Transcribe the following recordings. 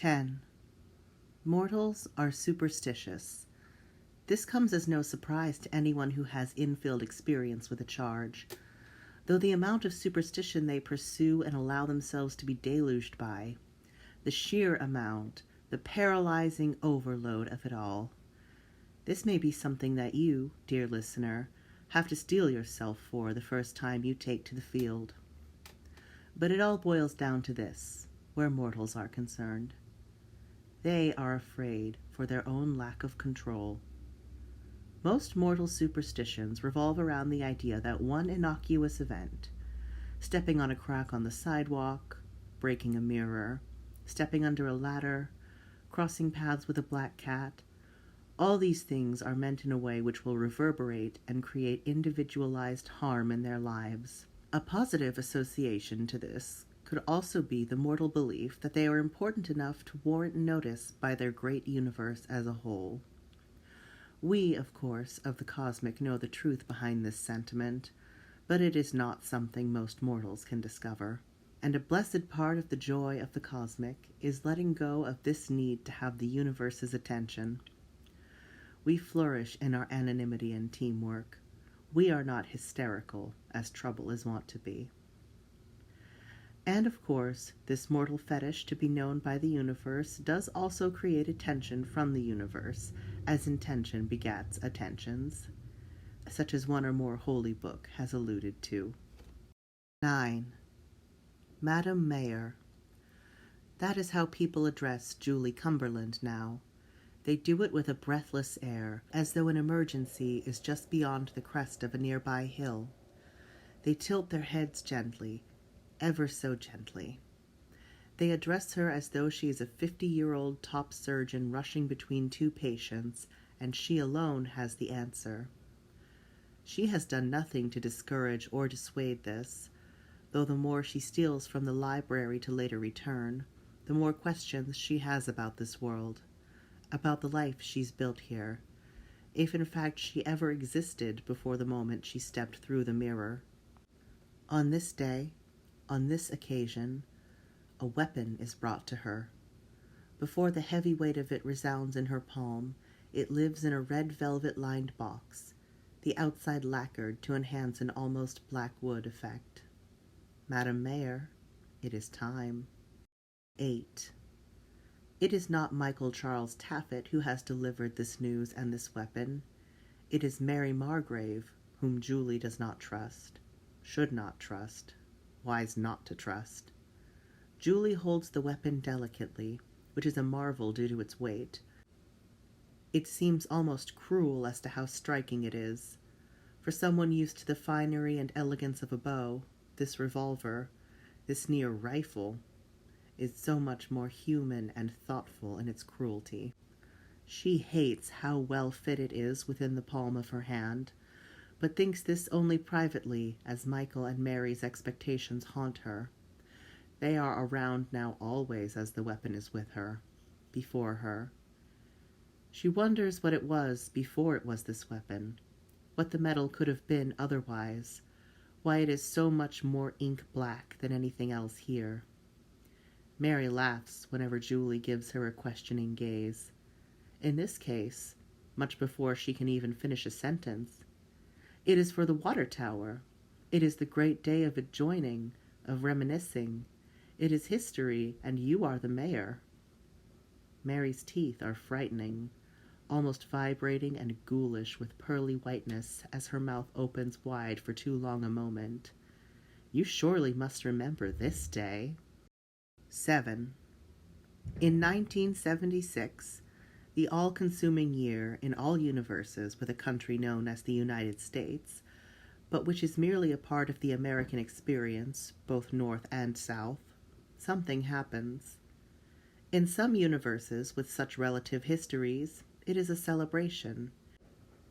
10. Mortals are superstitious. This comes as no surprise to anyone who has infield experience with a charge, though the amount of superstition they pursue and allow themselves to be deluged by, the sheer amount, the paralyzing overload of it all. This may be something that you, dear listener, have to steel yourself for the first time you take to the field. But it all boils down to this, where mortals are concerned. They are afraid for their own lack of control. Most mortal superstitions revolve around the idea that one innocuous event, stepping on a crack on the sidewalk, breaking a mirror, stepping under a ladder, crossing paths with a black cat, all these things are meant in a way which will reverberate and create individualized harm in their lives. A positive association to this could also be the mortal belief that they are important enough to warrant notice by their great universe as a whole. We, of course, of the cosmic know the truth behind this sentiment, but it is not something most mortals can discover. And a blessed part of the joy of the cosmic is letting go of this need to have the universe's attention. We flourish in our anonymity and teamwork. We are not hysterical, as trouble is wont to be. And of course, this mortal fetish to be known by the universe does also create attention from the universe, as intention begats attentions, such as one or more holy book has alluded to. 9. Madam Mayor. That is how people address Julie Cumberland now. They do it with a breathless air, as though an emergency is just beyond the crest of a nearby hill. They tilt their heads gently, ever so gently. They address her as though she is a 50-year-old top surgeon rushing between two patients, and she alone has the answer. She has done nothing to discourage or dissuade this, though the more she steals from the library to later return, the more questions she has about this world, about the life she's built here, if in fact she ever existed before the moment she stepped through the mirror. On this day, on this occasion, a weapon is brought to her. Before the heavy weight of it resounds in her palm, it lives in a red velvet-lined box, the outside lacquered to enhance an almost black wood effect. Madam Mayor, it is time. 8. It is not Michael Charles Taffet who has delivered this news and this weapon. It is Mary Margrave, whom Julie does not trust, should not trust, wise not to trust. Julie holds the weapon delicately, which is a marvel due to its weight. It seems almost cruel as to how striking it is. For someone used to the finery and elegance of a bow, this revolver, this near rifle, is so much more human and thoughtful in its cruelty. She hates how well fit it is within the palm of her hand, but thinks this only privately as Michael and Mary's expectations haunt her. They are around now always as the weapon is with her, before her. She wonders what it was before it was this weapon, what the metal could have been otherwise, why it is so much more ink black than anything else here. Mary laughs whenever Julie gives her a questioning gaze. In this case, much before she can even finish a sentence. It is for the water tower. It is the great day of adjoining, of reminiscing. It is history, and you are the mayor. Mary's teeth are frightening, almost vibrating and ghoulish with pearly whiteness as her mouth opens wide for too long a moment. You surely must remember this day. 7. In 1976, the all-consuming year in all universes with a country known as the United States, but which is merely a part of the American experience, both North and South, something happens. In some universes with such relative histories, it is a celebration.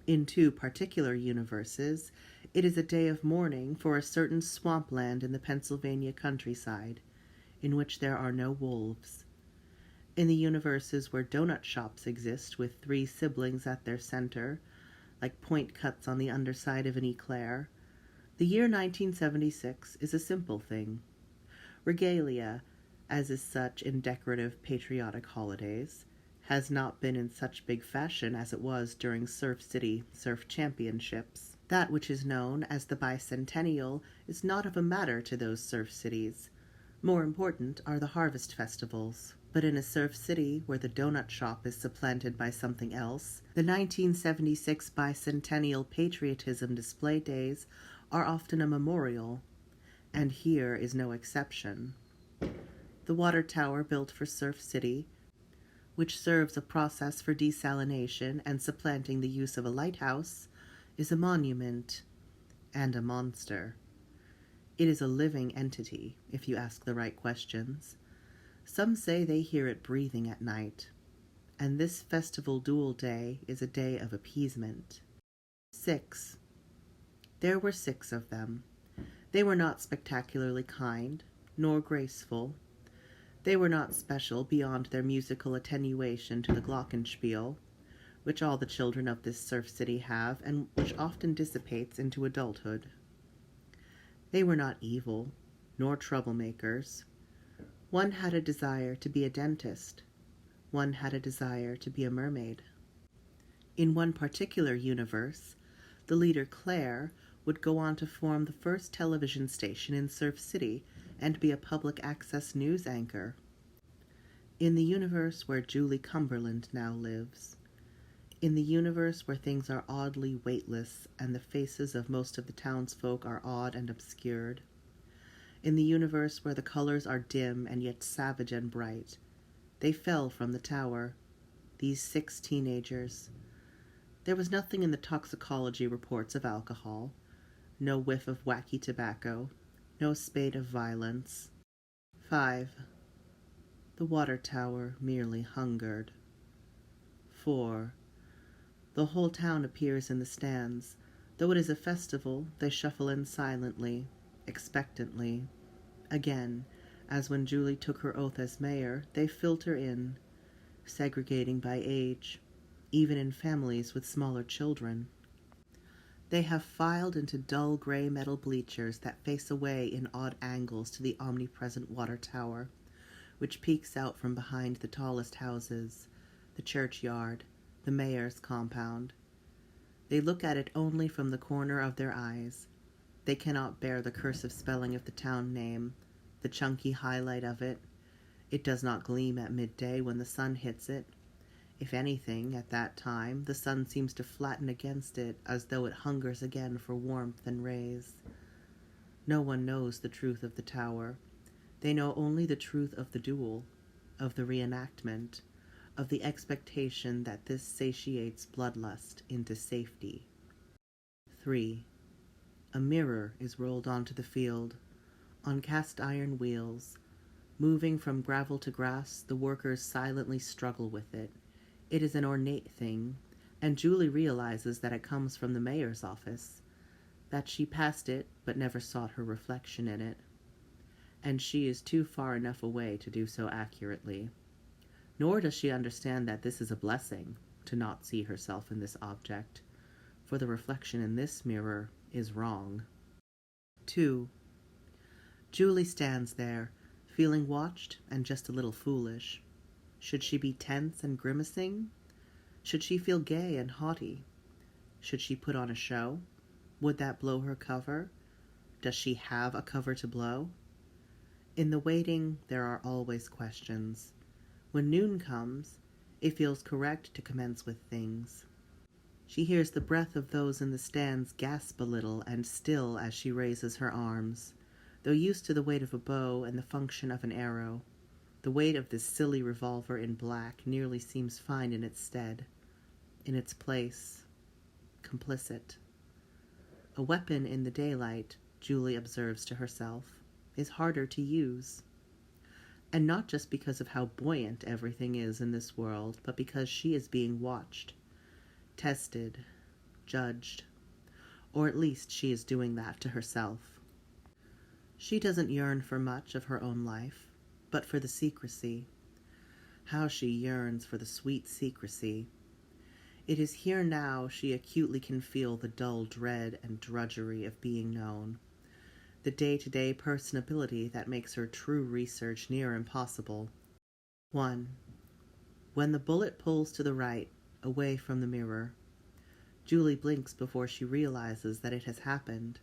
In 2 particular universes, it is a day of mourning for a certain swampland in the Pennsylvania countryside, in which there are no wolves. In the universes where donut shops exist with 3 siblings at their center, like point cuts on the underside of an eclair, the year 1976 is a simple thing. Regalia, as is such in decorative patriotic holidays, has not been in such big fashion as it was during Surf City Surf Championships. That which is known as the bicentennial is not of a matter to those surf cities. More important are the harvest festivals. But in a surf city where the donut shop is supplanted by something else, the 1976 bicentennial patriotism display days are often a memorial, and here is no exception. The water tower built for Surf City, which serves a process for desalination and supplanting the use of a lighthouse, is a monument and a monster. It is a living entity, if you ask the right questions. Some say they hear it breathing at night, and this festival duel day is a day of appeasement. 6. There were 6 of them. They were not spectacularly kind, nor graceful. They were not special beyond their musical attenuation to the glockenspiel, which all the children of this surf city have, and which often dissipates into adulthood. They were not evil, nor troublemakers. One had a desire to be a dentist. One had a desire to be a mermaid. In one particular universe, the leader Claire would go on to form the first television station in Surf City and be a public access news anchor. In the universe where Julie Cumberland now lives, in the universe where things are oddly weightless and the faces of most of the townsfolk are odd and obscured, in the universe where the colors are dim and yet savage and bright, they fell from the tower, these 6 teenagers. There was nothing in the toxicology reports of alcohol, no whiff of wacky tobacco, no spate of violence. 5. The water tower merely hungered. 4. The whole town appears in the stands. Though it is a festival, they shuffle in silently, expectantly. Again, as when Julie took her oath as mayor, they filter in, segregating by age, even in families with smaller children. They have filed into dull gray metal bleachers that face away in odd angles to the omnipresent water tower, which peeks out from behind the tallest houses, the churchyard, the mayor's compound. They look at it only from the corner of their eyes. They cannot bear the cursive spelling of the town name, the chunky highlight of it. It does not gleam at midday when the sun hits it. If anything, at that time, the sun seems to flatten against it as though it hungers again for warmth and rays. No one knows the truth of the tower. They know only the truth of the duel, of the reenactment, of the expectation that this satiates bloodlust into safety. 3. A mirror is rolled onto the field, on cast-iron wheels. Moving from gravel to grass, the workers silently struggle with it. It is an ornate thing, and Julie realizes that it comes from the mayor's office, that she passed it but never sought her reflection in it, and she is too far enough away to do so accurately. Nor does she understand that this is a blessing, to not see herself in this object, for the reflection in this mirror is wrong. 2. Julie stands there, feeling watched and just a little foolish. Should she be tense and grimacing? Should she feel gay and haughty? Should she put on a show? Would that blow her cover? Does she have a cover to blow? In the waiting, there are always questions. When noon comes, it feels correct to commence with things. She hears the breath of those in the stands gasp a little and still as she raises her arms. Though used to the weight of a bow and the function of an arrow, the weight of this silly revolver in black nearly seems fine in its stead, in its place, complicit. A weapon in the daylight, Julie observes to herself, is harder to use. And not just because of how buoyant everything is in this world, but because she is being watched, tested, judged, or at least she is doing that to herself. She doesn't yearn for much of her own life, but for the secrecy. How she yearns for the sweet secrecy. It is here now she acutely can feel the dull dread and drudgery of being known. the day-to-day personability that makes her true research near impossible. 1. When the bullet pulls to the right, away from the mirror. Julie blinks before she realizes that it has happened.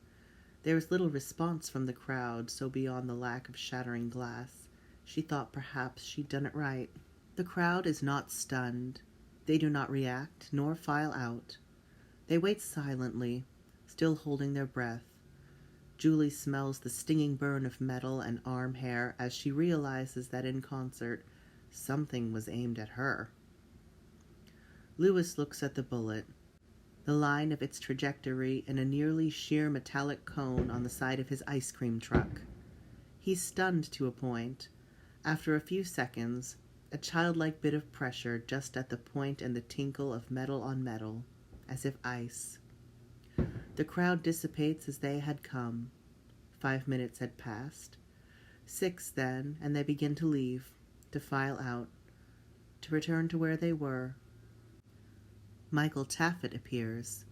There is little response from the crowd, so beyond the lack of shattering glass, she thought perhaps she'd done it right. The crowd is not stunned. They do not react, nor file out. They wait silently, still holding their breath. Julie smells the stinging burn of metal and arm hair as she realizes that in concert, something was aimed at her. Lewis looks at the bullet, the line of its trajectory in a nearly sheer metallic cone on the side of his ice cream truck. He's stunned to a point. After a few seconds, a childlike bit of pressure just at the point and the tinkle of metal on metal, as if ice. The crowd dissipates as they had come. 5 minutes had passed. 6 then, and they begin to leave, to file out, to return to where they were. Michael Taffet appears.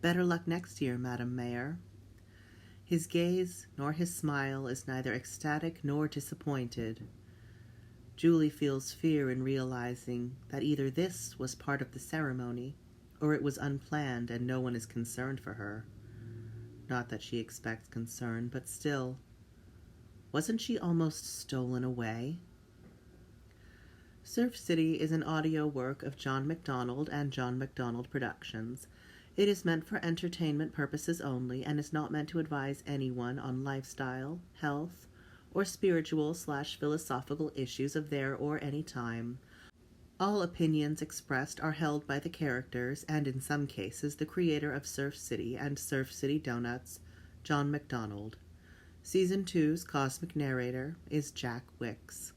Better luck next year, Madam Mayor. His gaze nor his smile is neither ecstatic nor disappointed. Julie feels fear in realizing that either this was part of the ceremony, or it was unplanned and no one is concerned for her. Not that she expects concern, but still. Wasn't she almost stolen away? Surf City is an audio work of John MacDonald and John MacDonald Productions. It is meant for entertainment purposes only and is not meant to advise anyone on lifestyle, health, or spiritual/philosophical issues of their or any time. All opinions expressed are held by the characters and, in some cases, the creator of Surf City and Surf City Donuts, John MacDonald. Season 2's cosmic narrator is Jack Wicks.